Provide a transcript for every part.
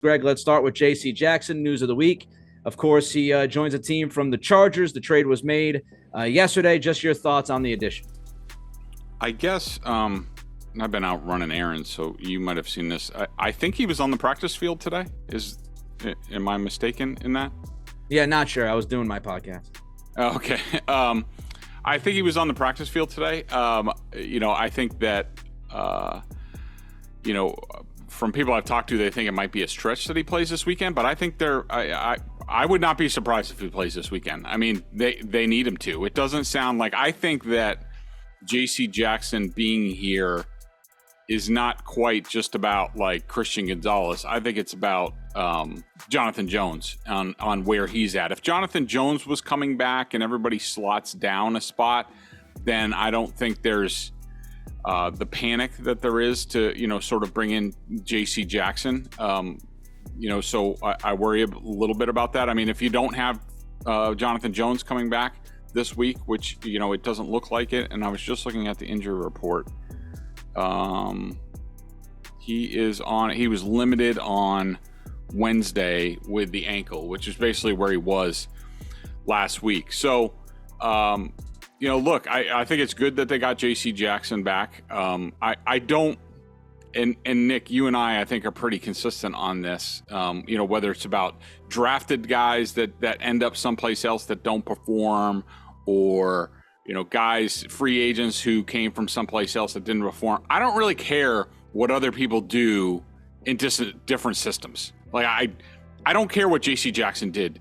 Greg, let's start with JC Jackson, news of the week. Of course, he joins a team from the Chargers. The trade was made yesterday. Just your thoughts on the addition. I guess I've been out running errands, so you might have seen this. I think he was on the practice field today. Am I mistaken in that? Yeah, not sure. I was doing my podcast. Okay. I think he was on the practice field today. I think that, from people I've talked to, they think it might be a stretch that he plays this weekend, but I think I would not be surprised if he plays this weekend. I mean, they need him to. It doesn't sound like, I think that JC Jackson being here is not quite just about like Christian Gonzalez. I think it's about Jonathan Jones on where he's at. If Jonathan Jones was coming back and everybody slots down a spot, then I don't think there's the panic that there is to, sort of bring in JC Jackson. So I worry a little bit about that. I mean, if you don't have Jonathan Jones coming back this week, which, it doesn't look like it. And I was just looking at the injury report. He was limited on Wednesday with the ankle, which is basically where he was last week. So, look, I think it's good that they got JC Jackson back. I don't, and Nick, you and I think are pretty consistent on this. Whether it's about drafted guys that end up someplace else that don't perform, or guys, free agents who came from someplace else that didn't perform. I don't really care what other people do in different systems. Like I don't care what JC Jackson did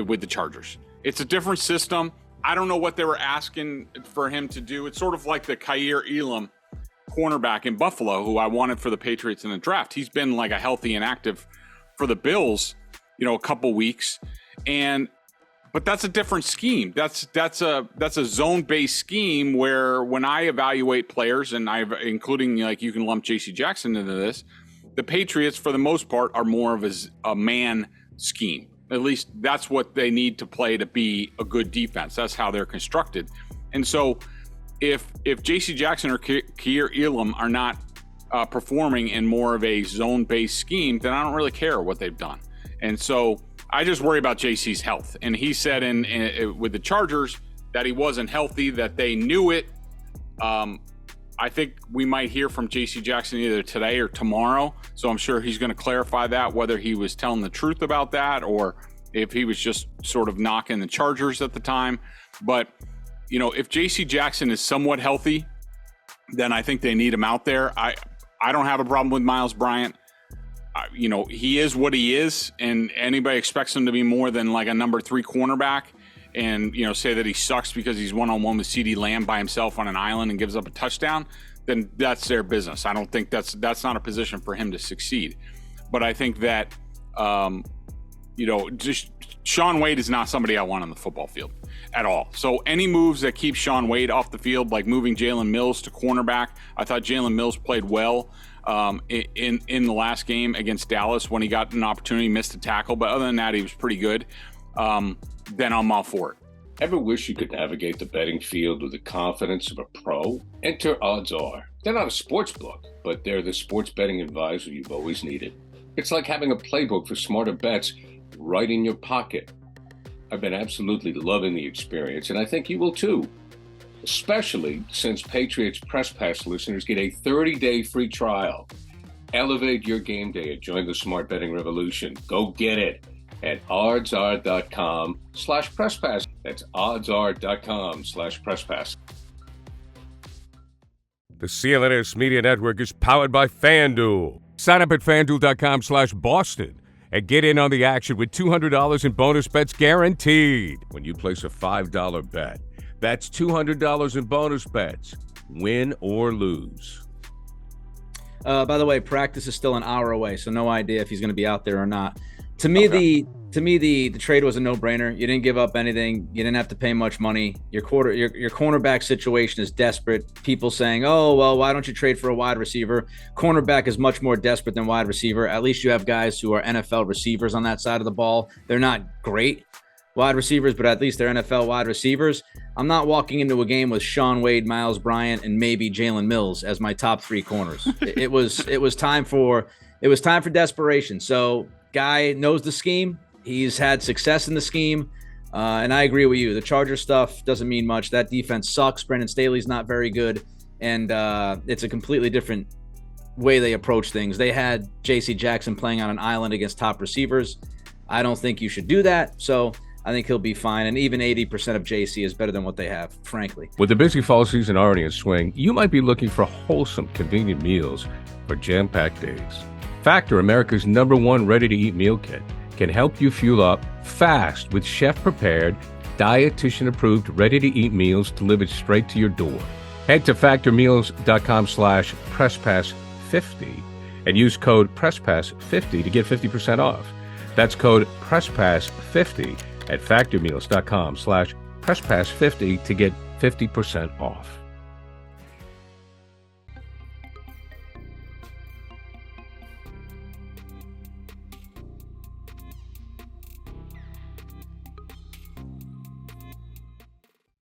with the Chargers. It's a different system. I don't know what they were asking for him to do. It's sort of like the Kaiir Elam cornerback in Buffalo, who I wanted for the Patriots in the draft. He's been like a healthy and active for the Bills, a couple weeks, but that's a different scheme. That's a zone-based scheme where when I evaluate players, and including like you can lump JC Jackson into this, the Patriots for the most part are more of a man scheme. At least that's what they need to play to be a good defense. That's how they're constructed. And so if JC Jackson or Kaiir Elam are not performing in more of a zone-based scheme, then I don't really care what they've done. And so I just worry about JC's health. And he said with the Chargers that he wasn't healthy, that they knew it. I think we might hear from JC Jackson either today or tomorrow. So I'm sure he's going to clarify that, whether he was telling the truth about that or if he was just sort of knocking the Chargers at the time. But, if JC Jackson is somewhat healthy, then I think they need him out there. I don't have a problem with Miles Bryant. He is what he is, and anybody expects him to be more than like a number 3 cornerback and, say that he sucks because he's one-on-one with CeeDee Lamb by himself on an island and gives up a touchdown, then that's their business. I don't think that's not a position for him to succeed. But I think that, just Shaun Wade is not somebody I want on the football field at all. So any moves that keep Shaun Wade off the field, like moving Jalen Mills to cornerback, I thought Jalen Mills played well in the last game against Dallas when he got an opportunity, missed a tackle. But other than that, he was pretty good. Then I'm all for it. Ever wish you could navigate the betting field with the confidence of a pro? Enter Odds Are. They're not a sports book, but they're the sports betting advisor you've always needed. It's like having a playbook for smarter bets right in your pocket. I've been absolutely loving the experience, and I think you will too. Especially since Patriots Press Pass listeners get a 30-day free trial. Elevate your game day and join the smart betting revolution. Go get it at oddsr.com/presspass. That's oddsr.com/presspass. The CLNS Media Network is powered by FanDuel. Sign up at FanDuel.com/Boston and get in on the action with $200 in bonus bets guaranteed when you place a $5 bet. That's $200 in bonus bets, win or lose. By the way, practice is still an hour away, so no idea if he's going to be out there or not. To me, the trade was a no-brainer. You didn't give up anything. You didn't have to pay much money. Your cornerback situation is desperate. People saying, "Oh, well, why don't you trade for a wide receiver?" Cornerback is much more desperate than wide receiver. At least you have guys who are NFL receivers on that side of the ball. They're not great wide receivers, but at least they're NFL wide receivers. I'm not walking into a game with Shaun Wade, Miles Bryant, and maybe Jalen Mills as my top 3 corners. It was time for desperation. So guy knows the scheme. He's had success in the scheme. And I agree with you. The Charger stuff doesn't mean much. That defense sucks. Brandon Staley's not very good. And it's a completely different way they approach things. They had JC Jackson playing on an island against top receivers. I don't think you should do that. So I think he'll be fine. And even 80% of JC is better than what they have, frankly. With the busy fall season already in swing, you might be looking for wholesome, convenient meals for jam-packed days. Factor, America's #1 ready-to-eat meal kit, can help you fuel up fast with chef-prepared, dietitian-approved, ready-to-eat meals delivered straight to your door. Head to factormeals.com/PressPass50 and use code PressPass50 to get 50% off. That's code PressPass50 at factormeals.com/PressPass50 to get 50% off.